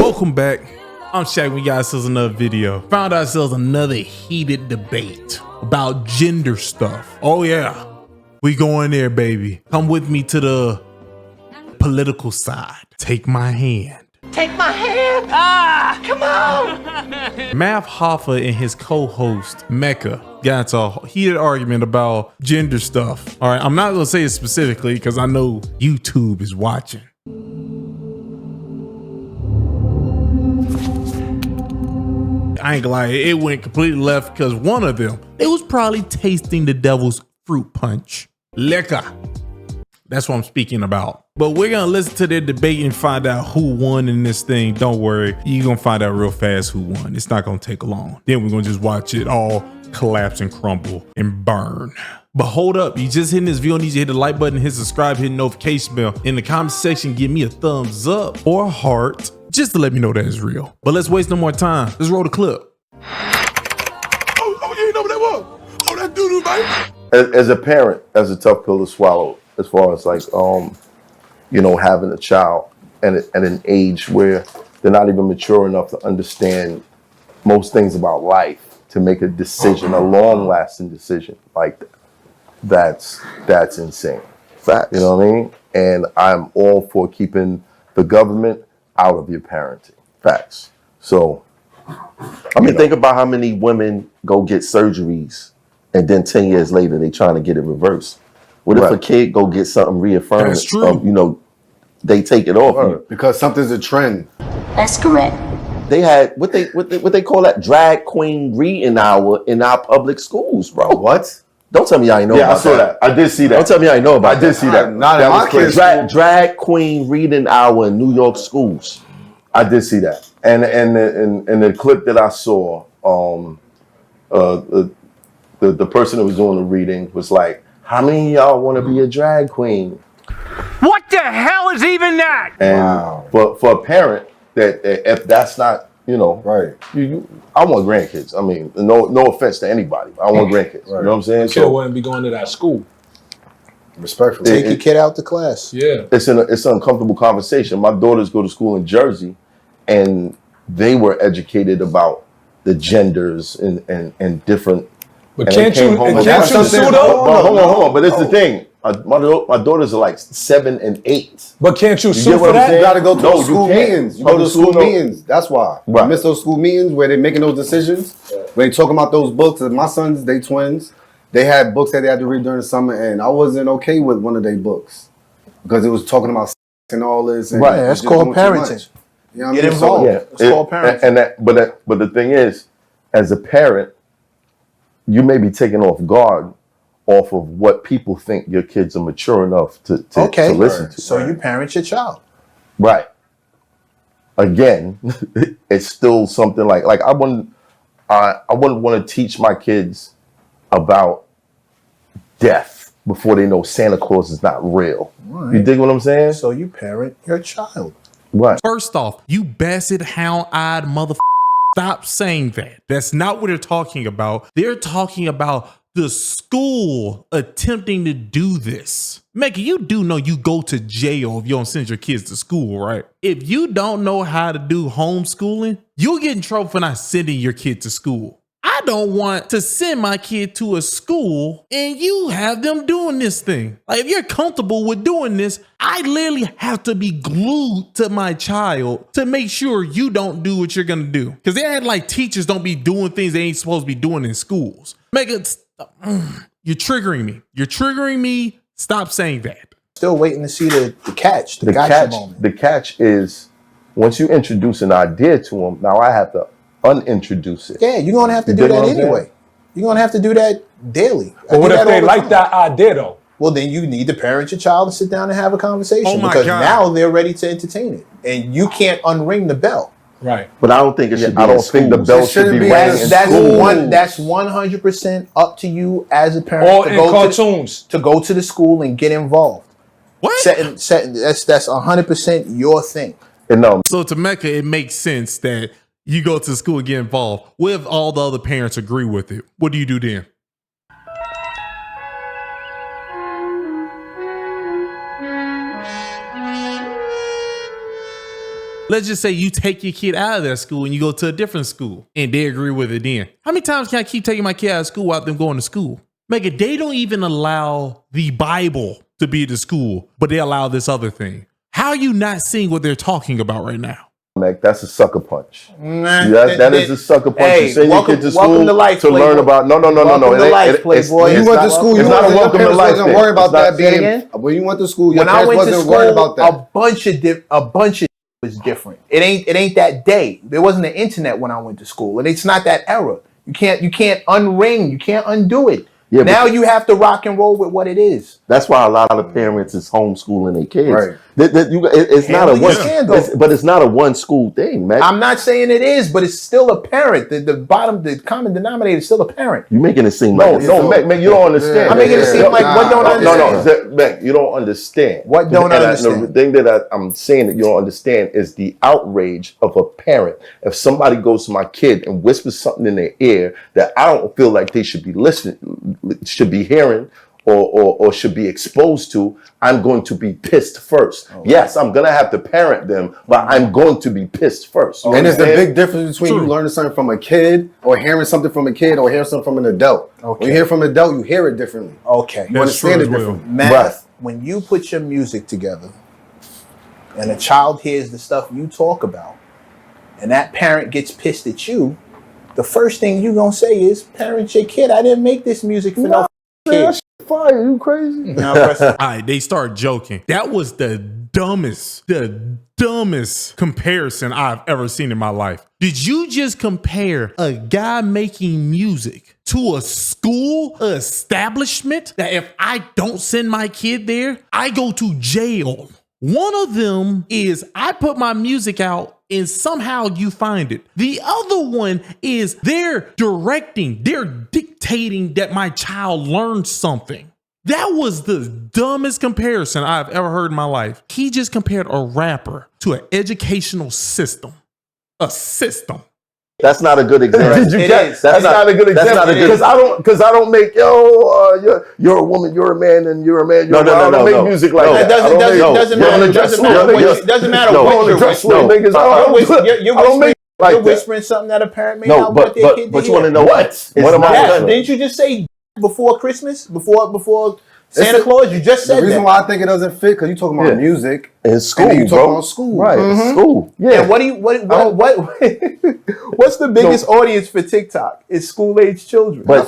Welcome back. I'm Shaq. We got ourselves another video. Found ourselves another heated debate about gender stuff. Oh yeah, we going there, baby. Come with me to the political side. Take my hand. Take my hand. Ah, come on. Math Hoffa and his co-host Mecca got into a heated argument about gender stuff. All right, I'm not gonna say it specifically because I know YouTube is watching. I ain't gonna lie, it went completely left because one of them, it was probably tasting the devil's fruit punch. Liquor. That's what I'm speaking about. But we're gonna listen to their debate and find out who won in this thing. Don't worry, you're gonna find out real fast who won. It's not gonna take long. Then we're gonna just watch it all collapse and crumble and burn. But hold up, you just hitting this video, need you to hit the like button, hit subscribe, hit the notification bell. In the comment section, give me a thumbs up or a heart, just to let me know that it's real. But let's waste no more time. Let's roll the clip. Oh, you know what that was? Oh, that doo-doo, baby. As a parent, that's a tough pill to swallow as far as like, you know, having a child at an age where they're not even mature enough to understand most things about life to make a decision, a long-lasting decision like that. That's insane. Facts. You know what I mean? And I'm all for keeping the government out of your parenting. Facts. So, I mean, think about how many women go get surgeries and then 10 years later they trying to get it reversed. What if a kid go get something reaffirmed? That's true. You know, they take it off you. Because something's a trend. That's correct. They had what they call that drag queen reading hour in our public schools, bro. What? Don't tell me I ain't know yeah, about I saw that. I did see that. Don't tell me I ain't know about I did see that. Not that in was my crazy. kids' Drag queen reading hour in New York schools. I did see that. And the clip that I saw, the person that was doing the reading was like, how many of y'all want to be a drag queen? What the hell is even that? And for a parent, that if that's not, you know, Right. I want grandkids. I mean, no offense to anybody. I want grandkids. You know what I'm saying? Kid wouldn't be going to that school. Respectfully. Take your kid out to class. Yeah. It's an uncomfortable conversation. My daughters go to school in Jersey, and they were educated about the genders and different. But and can't they came you home with can't that. you sue though? But hold on. But it's the thing. My daughters are like 7 and 8. But can't you You sue get for what I'm that? saying? You gotta go to No, those school you can't. meetings. You go to school meetings. That's why. Right. You miss those school meetings where they're making those decisions. When they talking about those books, and my sons, they twins, they had books that they had to read during the summer, and I wasn't okay with one of their books because it was talking about sex and all this. And Right, it was that's just called doing too much. parenting. You know what I Get mean? involved. Yeah, It's called parenting. but the thing is, as a parent, you may be taken off guard off of what people think your kids are mature enough to listen to. So you parent your child. Right. Again, it's still something like I wouldn't want to teach my kids about death before they know Santa Claus is not real. Right. You dig what I'm saying? So you parent your child. Right. First off, you basset hound-eyed mother. Stop saying that. That's not what they're talking about. They're talking about the school attempting to do this. Mecca, you do know you go to jail if you don't send your kids to school, right? If you don't know how to do homeschooling, you'll get in trouble for not sending your kid to school. I don't want to send my kid to a school and you have them doing this thing. Like, if you're comfortable with doing this, I literally have to be glued to my child to make sure you don't do what you're gonna do. Because they act like teachers don't be doing things they ain't supposed to be doing in schools. Mecca, you're triggering me. You're triggering me. Stop saying that. Still waiting to see the catch, the gotcha moment. The catch is once you introduce an idea to them, now I have to unintroduce it. Yeah, you're going to have to You do dig that what I'm anyway. saying? You're going to have to do that daily. But what if they like that idea though? Well, then you need to parent your child and sit down and have a conversation. Oh my because God. now they're ready to entertain it. And you can't unring the bell. Right. Oh, But I don't think it should be. I don't think the bell should be ringing in That's schools. that's 100% up to you as a parent Or to in go cartoons. to go to the school and get involved. What? Setting that's 100% your thing. And no, So to Mecca, it makes sense that you go to school and get involved. What if all the other parents agree with it? What do you do then? let's just say you take your kid out of that school and you go to a different school and they agree with it then. How many times can I keep taking my kid out of school without them going to school? Make it, they don't even allow the Bible to be the school, but they allow this other thing. How are you not seeing what they're talking about right now? Mac, that's a sucker punch. Nah, that is a sucker punch. Hey, you send your kid to school to life, to learn about. No. Welcome to life, Playboy. You went to school. It's not a welcome to life. Wasn't worried about that Say it being. again? When you went to school, your When I parents went to wasn't school, worried about that. a bunch of was different. It ain't that day. There wasn't the internet when I went to school, and it's not that era. You can't unring. You can't undo it. Yeah, now you have to rock and roll with what it is. That's why a lot of parents is homeschooling their kids. Right. It's not a Handling one, scandal. but it's not a one school thing, man. I'm not saying it is, but it's still a parent. The common denominator is still a parent. You're making it seem like Mac, you don't understand. I'm making it seem like what don't understand. No, Mac, you don't understand. What don't understand? The thing that I'm saying that you don't understand is the outrage of a parent. If somebody goes to my kid and whispers something in their ear that I don't feel like they should be listening, should be hearing, or should be exposed to, I'm going to be pissed first. Okay. Yes, I'm going to have to parent them, but I'm going to be pissed first. And there's a big difference between you learning something from a kid or hearing something from a kid or hearing something from an adult. Okay. When you hear from an adult, you hear it differently. Okay. You understand it differently. Math, when you put your music together and a child hears the stuff you talk about and that parent gets pissed at you, the first thing you're going to say is, parent your kid. I didn't make this music for no kid. Fire, you crazy? All right, they start joking. That was the dumbest comparison I've ever seen in my life. Did you just compare a guy making music to a school establishment that if I don't send my kid there, I go to jail? One of them is I put my music out and somehow you find it. The other one is they're dictating that my child learns something. That was the dumbest comparison I've ever heard in my life. He just compared a rapper to an educational system. A system. That's not a good example. That's not a good example. Because I don't make you're a woman, you're a man, and you're a man. I don't make music like that. Doesn't matter what you're whispering. You're whispering something that a parent may not want their kid to hear. But you want to know what? What am I doing? Didn't you just say before Christmas, before Santa Claus? You just said that. The reason why I think it doesn't fit because you talking about music in school. And you talking about school, right? School. Yeah. And what's the biggest audience for TikTok? It's school age children. But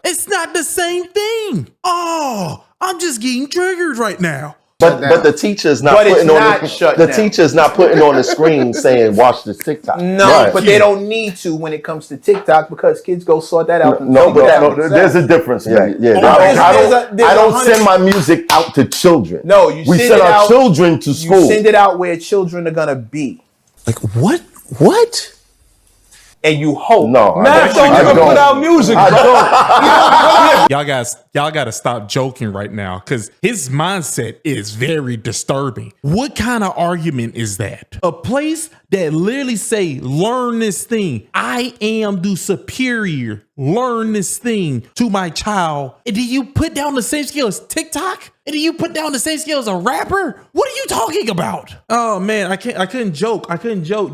it's not the same thing. Oh, I'm just getting triggered right now. But the teacher's not putting on the teacher's not putting on the screen saying watch this TikTok. No, but they don't need to when it comes to TikTok because kids go sort that out. There's a difference. I don't send my music out to children. No, we send our children to school. You send it out where children are gonna be. Like what? What? And you hope. No, Mac don't even put out music. Y'all gotta stop joking right now because his mindset is very disturbing. What kind of argument is that? A place that literally say, learn this thing. I am the superior. Learn this thing to my child. And do you put down the same skill as TikTok? And do you put down the same skill as a rapper? What are you talking about? Oh man, I couldn't joke.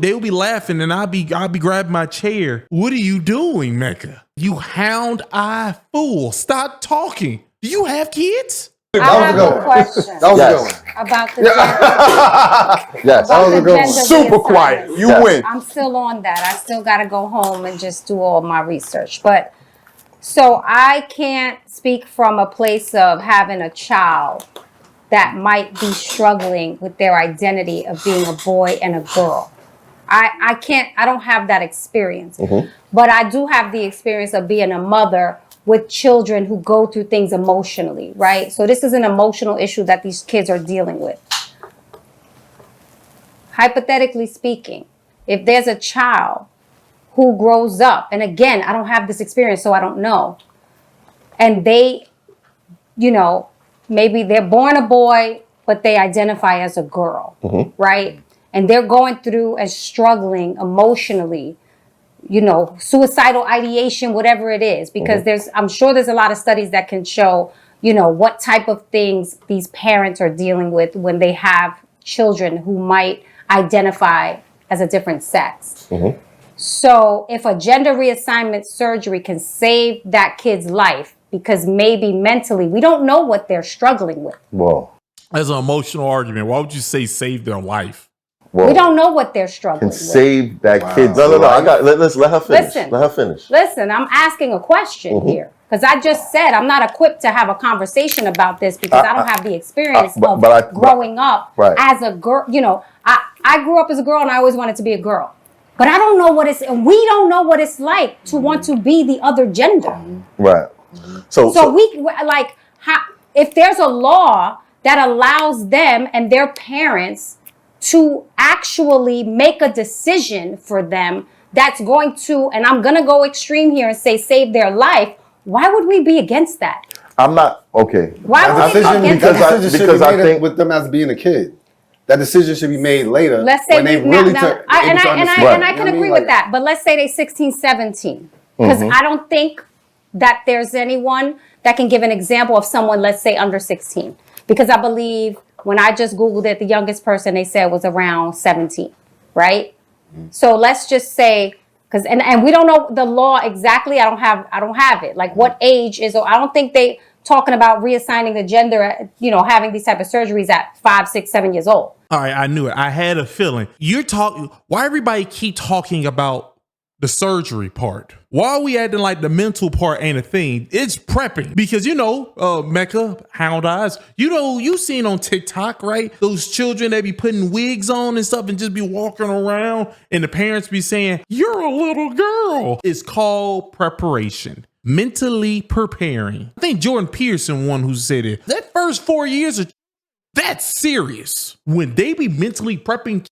They would be laughing and I'll be grabbing my chair. What are you doing, Mecca? You hound-eye fool. Stop talking. Do you have kids? I have a question. That was a good one. About the gender. Yes, that was a good one. Super quiet. You win. I'm still on that. I still got to go home and just do all my research. But so I can't speak from a place of having a child that might be struggling with their identity of being a boy and a girl. I don't have that experience. Mm-hmm. But I do have the experience of being a mother with children who go through things emotionally, right? So this is an emotional issue that these kids are dealing with. Hypothetically speaking, if there's a child who grows up, and again, I don't have this experience, so I don't know, and they, maybe they're born a boy, but they identify as a girl, right? And they're going through and struggling emotionally, suicidal ideation, whatever it is, because I'm sure there's a lot of studies that can show, what type of things these parents are dealing with when they have children who might identify as a different sex. So if a gender reassignment surgery can save that kid's life, because maybe mentally we don't know what they're struggling with. Well, As an emotional argument, why would you say save their life? well, We don't know what they're struggling can with. save that kid's No, life. let's let her finish. Listen. Let her finish. Listen, I'm asking a question here. Because I just said I'm not equipped to have a conversation about this because I don't have the experience of growing up as a girl. You know, I grew up as a girl and I always wanted to be a girl. But I don't know what it's, and we don't know what it's like to want to be the other gender. Right. So we, like, if there's a law that allows them and their parents to actually make a decision for them that's going to, and I'm going to go extreme here and say save their life, why would we be against that? I'm not, okay. Why would we be against that? Because I think with them as being a kid. That decision should be made later. Let's say when they really I can agree with that. But let's say they 16, 17. Because I don't think that there's anyone that can give an example of someone, let's say, under 16. Because I believe when I just Googled it, the youngest person they said was around 17, right? So let's just say, because and we don't know the law exactly. I don't have it. Like what age is, I don't think they talking about reassigning the gender, you know, having these type of surgeries at 5, 6, 7 years old. All right, I knew it. I had a feeling. You're talking, why everybody keep talking about the surgery part? Why are we acting like the mental part ain't a thing? It's prepping. Because, you know, Mecca, Hound Eyes, you know, you seen on TikTok, right? Those children that be putting wigs on and stuff and just be walking around and the parents be saying, you're a little girl. It's called preparation. Mentally preparing. I think Jordan Peterson, one who said it. That first 4 years, that's serious. When they be mentally prepping,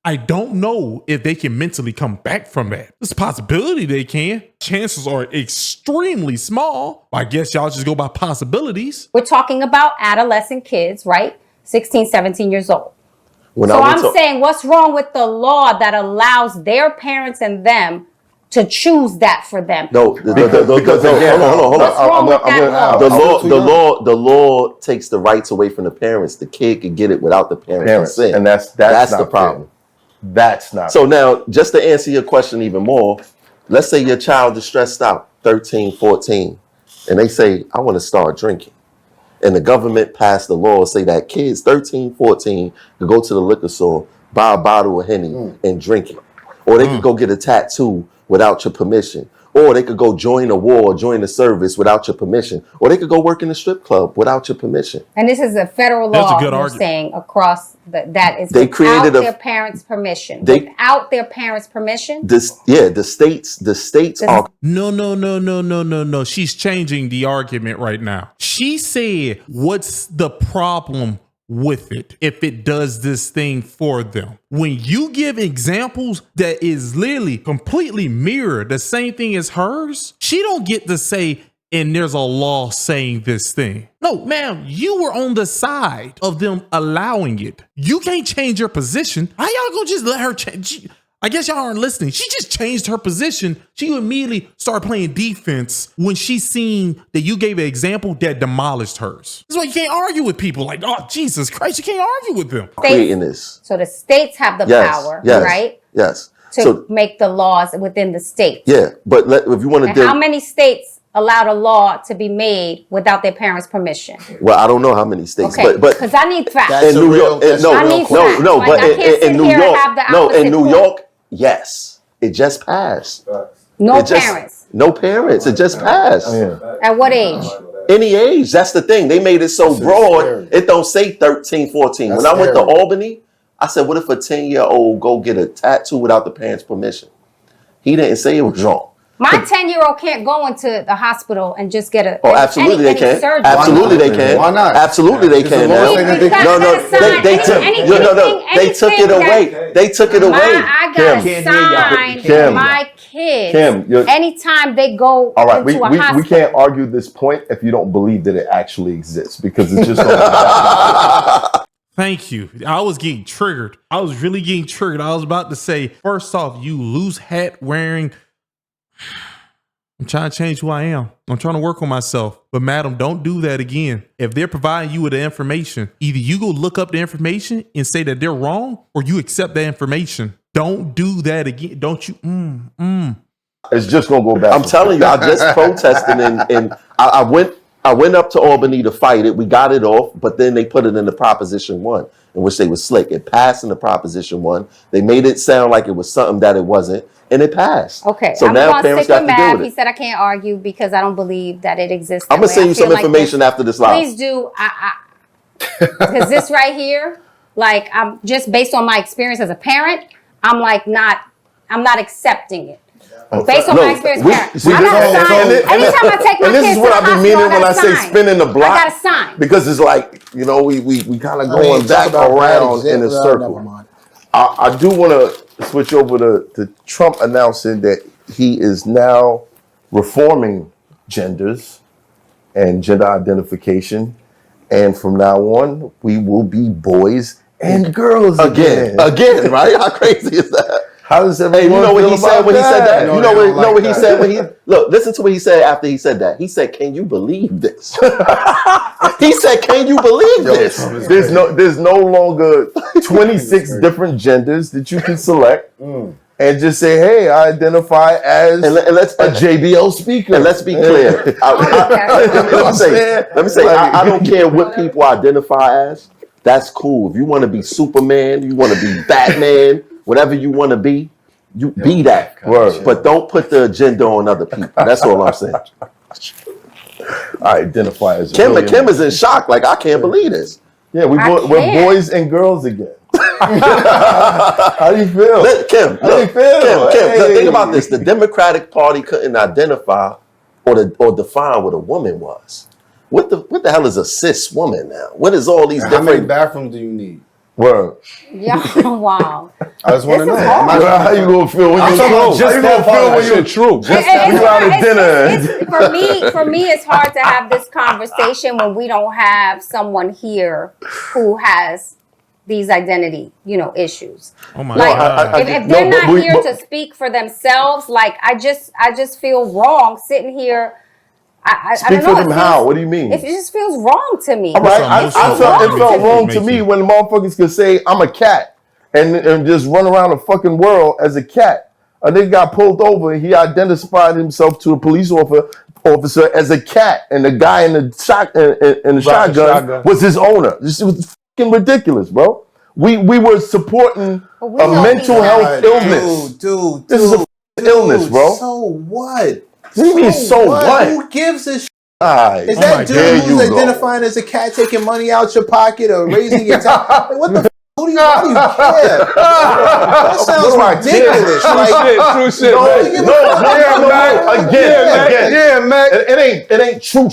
I don't know if they can mentally come back from that. There's a possibility they can. Chances are extremely small. I guess y'all just go by possibilities. We're talking about adolescent kids, right? 16, 17 years old. So I'm saying, what's wrong with the law that allows their parents and them to choose that for them? No, hold on. What's wrong with that law? The law takes the rights away from the parents. The kid can get it without the parents' consent. And that's the problem. That's not. So now, just to answer your question even more, let's say your child is stressed out, 13, 14, and they say, I want to start drinking. And the government passed the law say that kids 13, 14 could go to the liquor store, buy a bottle of Henny and drink it. Or they could go get a tattoo without your permission. Or they could go join a war, join the service without your permission. Or they could go work in a strip club without your permission. And this is a federal law, you're saying, across that is they without their parents' permission. Without their parents' permission? The states are... No. She's changing the argument right now. She said, what's the problem with it if it does this thing for them? When you give examples that is literally completely mirror the same thing as hers, she don't get to say, and there's a law saying this thing. No, ma'am, you were on the side of them allowing it. You can't change your position. How y'all gonna just let her change? I guess y'all aren't listening. She just changed her position. She immediately started playing defense when she seen that you gave an example that demolished hers. That's why you can't argue with people like, oh, Jesus Christ, you can't argue with them. Creating this. So the states have the power, right? Yes. To make the laws within the states. Yeah, but if you want to... How many states allowed a law to be made without their parents' permission? Well, I don't know how many states, but because I need facts. In New York, in New York, yes, it just passed. No parents. No parents. It just passed. At what age? Any age. That's the thing. They made it so broad. It don't say 13, 14. When I went to Albany, I said, what if a 10-year-old go get a tattoo without the parents' permission? He didn't say it was wrong. My 10-year-old can't go into the hospital and just get absolutely they can. Surgery. Absolutely they can. Why not? Absolutely they can now. They took it away. They took it away. I got signed my kids anytime they go into a hospital. We can't argue this point if you don't believe that it actually exists, because it's just Thank you. I was getting triggered. I was really getting triggered. I was about to say, first off, you loose hat wearing... I'm trying to change who I am. I'm trying to work on myself. But madam, don't do that again. If they're providing you with the information, either you go look up the information and say that they're wrong, or you accept that information. Don't do that again. Don't you? It's just gonna go back. I'm telling you, I just protested and I went up to Albany to fight it. We got it off, but then they put it in the Proposition 1, in which they was slick. It passed in the Proposition 1. They made it sound like it was something that it wasn't, and it passed. Okay, so I'm now going to parents stick got with to deal Mav. with He it. said I can't argue because I don't believe that it exists. I'm gonna send you some information after this live. Please do. Because this right here, like, I'm just based on my experience as a parent, I'm like I'm not accepting it. Based on my experience, parent. I got a sign. Anytime I take my and this kids is what to I the be hospital, meaning when I say sign. spinning the block. I got a sign. Because it's like, you know, we kind of going talk back about bad around in a examples. circle. Never mind. I do want to switch over to Trump announcing that he is now reforming genders and gender identification. And from now on, we will be boys and girls again. Again, right? How crazy is that? How does everyone Hey, you know what feel he said about when he said that? No, You they know don't what like he that. said when he look? Listen to what he said after he said that. He said, "Can you believe this?" He said, "Can you believe this?" There's no longer 26 different genders that you can select and just say, hey, I identify as let's a JBL speaker. And let's be clear. Let me say, I don't care what people identify as. That's cool. If you want to be Superman, you want to be Batman, whatever you want to be, you be that. Word. But don't put the agenda on other people. That's all I'm saying. I identify as a Kim million. is in shock. Like, I can't believe this. Yeah, we're boys and girls again. How do you feel? Kim, How do you feel? Kim, think about this. The Democratic Party couldn't identify or define what a woman was. What the hell is a cis woman now? What is all these How many different... bathrooms do you need? Word. Yeah, wow. I just want to know. How you gonna feel when you're true? Just that feel when you're true. You out at dinner. For me, it's hard to have this conversation when we don't have someone here who has these identity, issues. Oh my Like, God. if they're not here to speak for themselves, like I just feel wrong sitting here. I Speak don't know. for them how? What do you mean? It just feels wrong to me. Right? I felt it felt wrong to Make me you- when the motherfuckers could say I'm a cat and just run around the fucking world as a cat. A nigga got pulled over and he identified himself to a police officer as a cat, and the guy in the shotgun was his owner. This was fucking ridiculous, bro. We were supporting a mental health illness. Dude, This is a illness, bro. So what? What do you mean, so what? Who gives a shit? Alright. Is Oh that my dude God. who's There you go. identifying as a cat taking money out your pocket or raising your tax? Like, what the why do you care? That sounds ridiculous. True shit, man. It ain't true.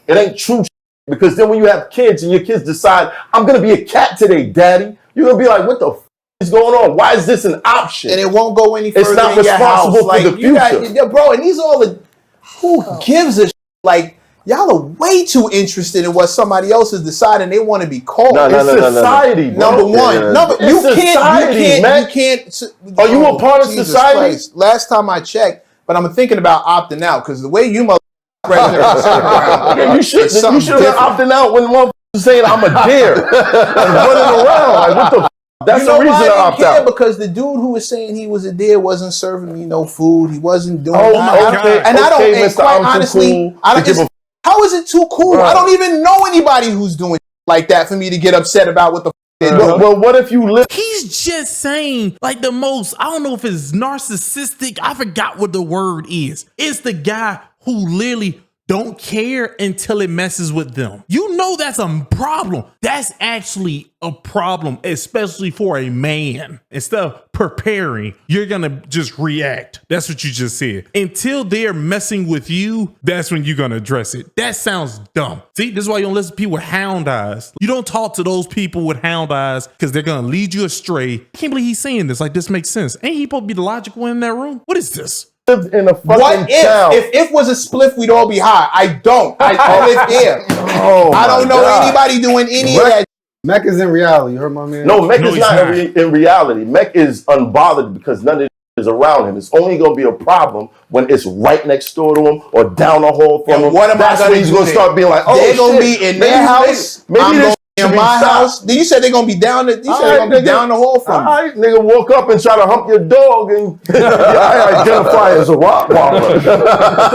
It ain't true. Because then when you have kids and your kids decide, I'm gonna be a cat today, daddy, you're gonna be like, what the f is going on? Why is this an option? And it won't go any further It's not in your house. responsible for the you got, future. yeah, bro, and these are all the who gives a shit? Like, y'all are way too interested in what somebody else is deciding they want to be called. It's society, bro. Number one. You can't. Are you a part of society? Christ. Last time I checked, but I'm thinking about opting out because the way you You should have been opting out when the motherfucker was saying I'm a deer and running around. Like, what the f? That's the reason I opt out. Because the dude who was saying he was a deer wasn't serving me no food. He wasn't doing Oh, nothing. And I don't, okay, and Mr. quite I'm too honestly, cool I don't, to give it's- how is it too cool? Right. I don't even know anybody who's doing like that for me to get upset about what the f they're doing. Well, what if you live? He's just saying like the most, I don't know if it's narcissistic. I forgot what the word is. It's the guy who literally don't care until it messes with them. You know that's a problem. That's actually a problem, especially for a man. Instead of preparing, you're gonna just react. That's what you just said. Until they're messing with you, that's when you're gonna address it. That sounds dumb. See, this is why you don't listen to people with hound eyes. You don't talk to those people with hound eyes because they're gonna lead you astray. I can't believe he's saying this. Like, this makes sense. Ain't he supposed to be the logical one in that room? What is this? Lived in a fucking What town. if was a spliff, we'd all be high. I don't. I live here. I don't know anybody doing any of that. Mech is in reality. You heard my man? No, Mech No, is he's not not. in reality. Mech is unbothered because none of it is around him. It's only going to be a problem when it's right next door to him or down the hall from And him. what am I That's gonna when he's do going to then? start being like, oh, They're shit. gonna be in their house. Maybe I'm this gonna be to in be my stopped. house. You said they're gonna be down. You said they're gonna be down the hall from All you. right, nigga, walk up and try to hump your dog, and I identify as a Rottweiler.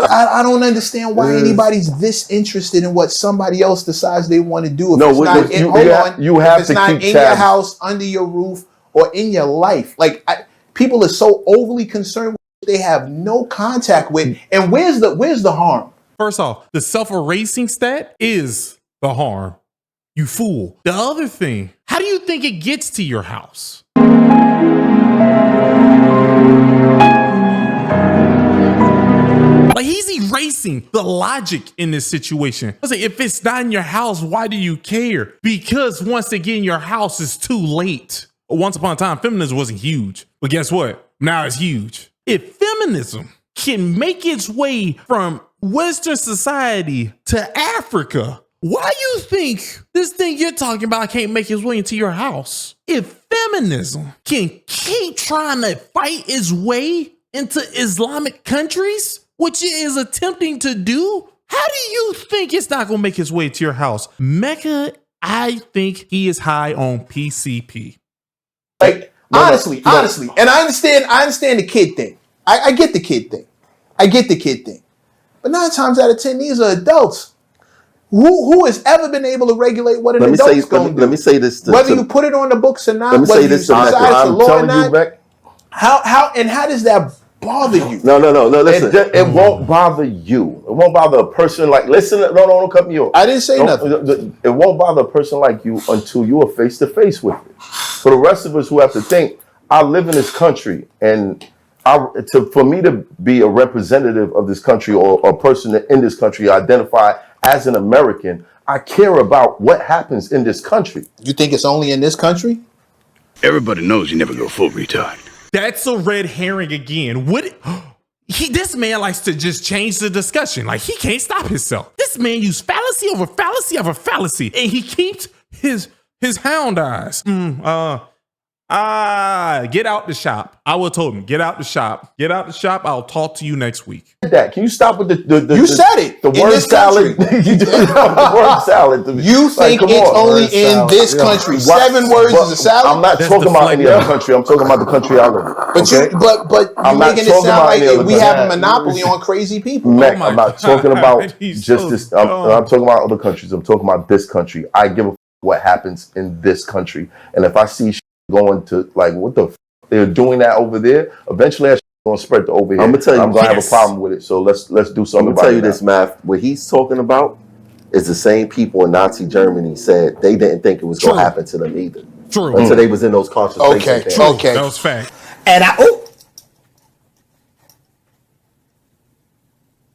I don't understand why anybody's this interested in what somebody else decides they want to do. If No, it's not you- hold you on. have- you have if it's to not keep in your tabs. house, under your roof, or in your life. Like people are so overly concerned with what they have no contact with. And where's the harm? First off, the self-erasing stat is the harm. You fool. The other thing, how do you think it gets to your house? Like, he's erasing the logic in this situation. I was like, if it's not in your house, why do you care? Because once they get in your house, it's too late. Once upon a time, feminism wasn't huge. But guess what? Now it's huge. If feminism can make its way from Western society to Africa, why do you think this thing you're talking about can't make its way into your house? If feminism can keep trying to fight its way into Islamic countries, which it is attempting to do, how do you think it's not going to make its way to your house? Mecca, I think he is high on PCP. Like honestly, and I understand the kid thing. I get the kid thing. But 9 times out of 10, these are adults. Who has ever been able to regulate what an adult's going to do? Let me say this. Whether you put it on the books or not, Let me whether say this you to Mecca. decide it's a I'm law or telling you, not. Beck. How does that bother you? No. Listen. It won't bother you. It won't bother a person like. Listen, no, don't cut me off. I didn't say nothing. It won't bother a person like you until you are face to face with it. For the rest of us who have to think, I live in this country, and for me to be a representative of this country or a person in this country, identify as an American, I care about what happens in this country. You think it's only in this country? Everybody knows you never go full retard. That's a red herring again. This man likes to just change the discussion. Like, he can't stop himself. This man used fallacy over fallacy over fallacy, and he keeps his hound eyes. Get out the shop. I would have told him, get out the shop. Get out the shop. I'll talk to you next week. That can you stop with the You said it. the In word this salad? country. You just the word salad to me. You think come it's on. only Word in salad. this Yeah. country? What? 7 words But is a salad? I'm not That's talking about any deflecting. other country. I'm talking about the country I live in. But Okay? but I'm you're not making it talking sound about like any other we have a country. monopoly on crazy people. Mac, Oh my I'm not God. talking about He's just so this. dumb. I'm talking about other countries. I'm talking about this country. I give a what happens in this country. And if I see going to like what the they're doing that over there, eventually that's going to spread to over here. I'ma tell you, I'm going to have yes. a problem with it. So let's do I'm something gonna about tell it you now. this, Math. What he's talking about is the same people in Nazi Germany said they didn't think it was going True. to happen to them either. True. Until they was in those concentration Okay, camps. true. Okay. That was fact. And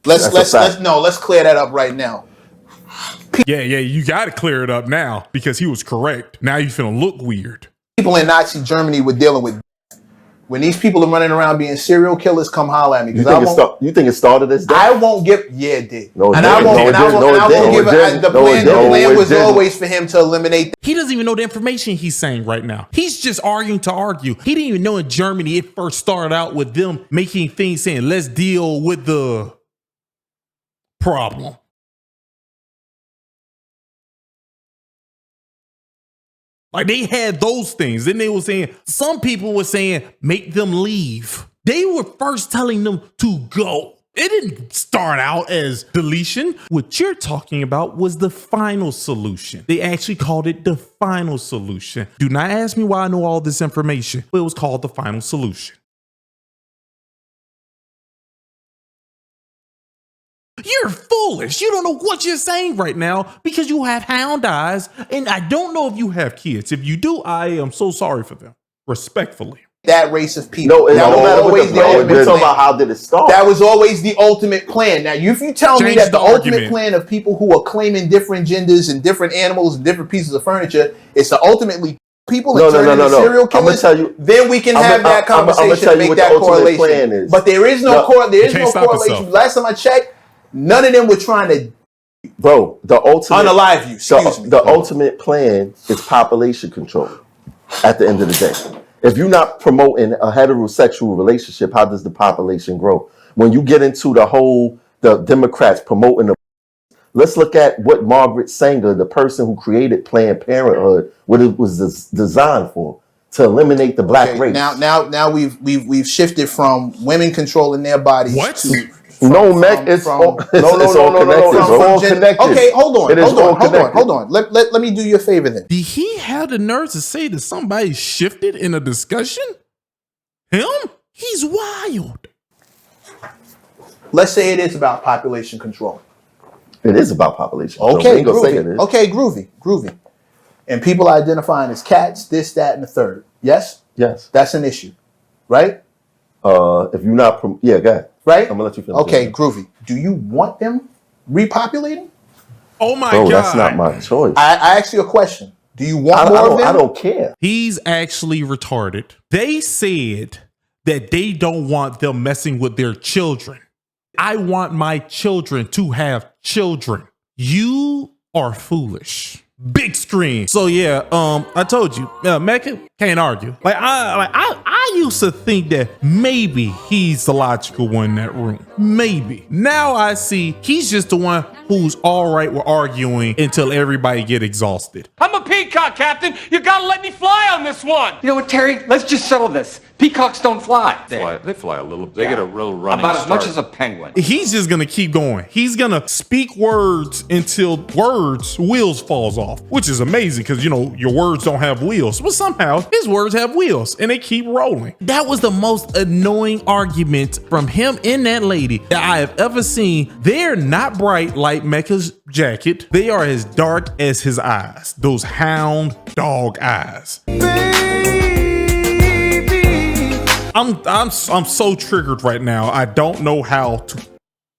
let's clear that up right now. Yeah, you got to clear it up now because he was correct. Now you finna look weird. People in Nazi Germany were dealing with. When these people are running around being serial killers, come holler at me. You 'Cause think it started as that? I won't give. Yeah, it did. No, it and I didn't. won't. No, it And I didn't. won't. No, And it I won't didn't. give No, it it. didn't. The No, it plan. The didn't. plan No, it was didn't. always for him to eliminate. He doesn't even know the information he's saying right now. He's just arguing to argue. He didn't even know in Germany it first started out with them making things saying, let's deal with the problem. Like, they had those things. Then they were saying, some people were saying, make them leave. They were first telling them to go. It didn't start out as deletion. What you're talking about was the final solution. They actually called it the final solution. Do not ask me why I know all this information, but it was called the final solution. You're foolish. You don't know what you're saying right now because you have hound eyes, and I don't know if you have kids. If you do, I am so sorry for them. Respectfully. That race of people. No, it That don't was matter what always the the plan. ultimate We're talking plan. about how did it start. That was always the ultimate plan. Now, if you tell me Change that the the ultimate argument. plan of people who are claiming different genders and different animals and different pieces of furniture is to ultimately people and turn into serial killers, I'ma tell you, then we can have that I'ma conversation tell and you make what that the ultimate correlation. plan is. But there is no No, can't stop correlation. yourself. Last time I checked, none of them were trying to bro, the ultimate unalive you. Excuse me. The ultimate plan is population control. At the end of the day, if you're not promoting a heterosexual relationship, how does the population grow? When you get into the Democrats promoting Let's look at what Margaret Sanger, the person who created Planned Parenthood, what it was designed for, to eliminate the black race. Now we've shifted from women controlling their bodies What? to No, Mac, it's all connected. It's all connected. Okay, hold on. It is all connected. Hold on. Let me do you a favor then. Did he have the nerve to say that somebody shifted in a discussion? Him? He's wild. Let's say it is about population control. It is about population. Okay, So say it groovy. is. Okay, groovy. And people identifying as cats, this, that, and the third. Yes? Yes. That's an issue. Right? If you're not, go ahead. Right? I'm gonna let you finish. Okay, groovy. Do you want them repopulating? Oh my Bro, God. that's not my choice. I asked you a question. Do you want more of them? I don't care. He's actually retarded. They said that they don't want them messing with their children. I want my children to have children. You are foolish. Big screen. So yeah, I told you, Mecca can't argue. I used to think that maybe he's the logical one in that room. Maybe. Now I see he's just the one who's all right with arguing until everybody get exhausted. I'm a peacock, Captain. You gotta let me fly on this one. You know what, Terry? Let's just settle this. Peacocks don't fly. They fly a little. They get a real running About as start. much as a penguin. He's just gonna keep going. He's gonna speak words until wheels falls off, which is amazing because your words don't have wheels, but somehow his words have wheels and they keep rolling. That was the most annoying argument from him and that lady that I have ever seen. They're not bright like Mecca's jacket. They are as dark as his eyes. Those hound dog eyes. I'm so triggered right now. I don't know how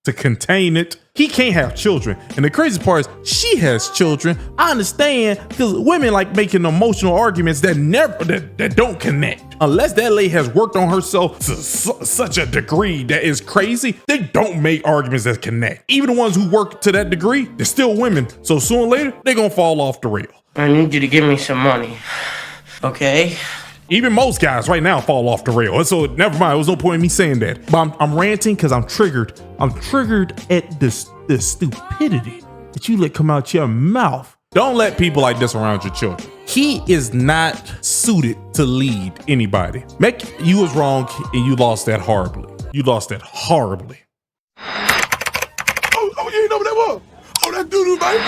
to contain it. He can't have children. And the crazy part is she has children. I understand because women like making emotional arguments that don't connect. Unless that lady has worked on herself to such a degree that is crazy, they don't make arguments that connect. Even the ones who work to that degree, they're still women. So sooner or later, they're gonna fall off the rail. I need you to give me some money. Okay? Even most guys right now fall off the rail. So never mind. There was no point in me saying that. But I'm ranting because I'm triggered. I'm triggered at the stupidity that you let come out your mouth. Don't let people like this around your children. He is not suited to lead anybody. You was wrong and you lost that horribly. You lost that horribly. Oh, you ain't know what that was? Oh, that doo-doo, baby.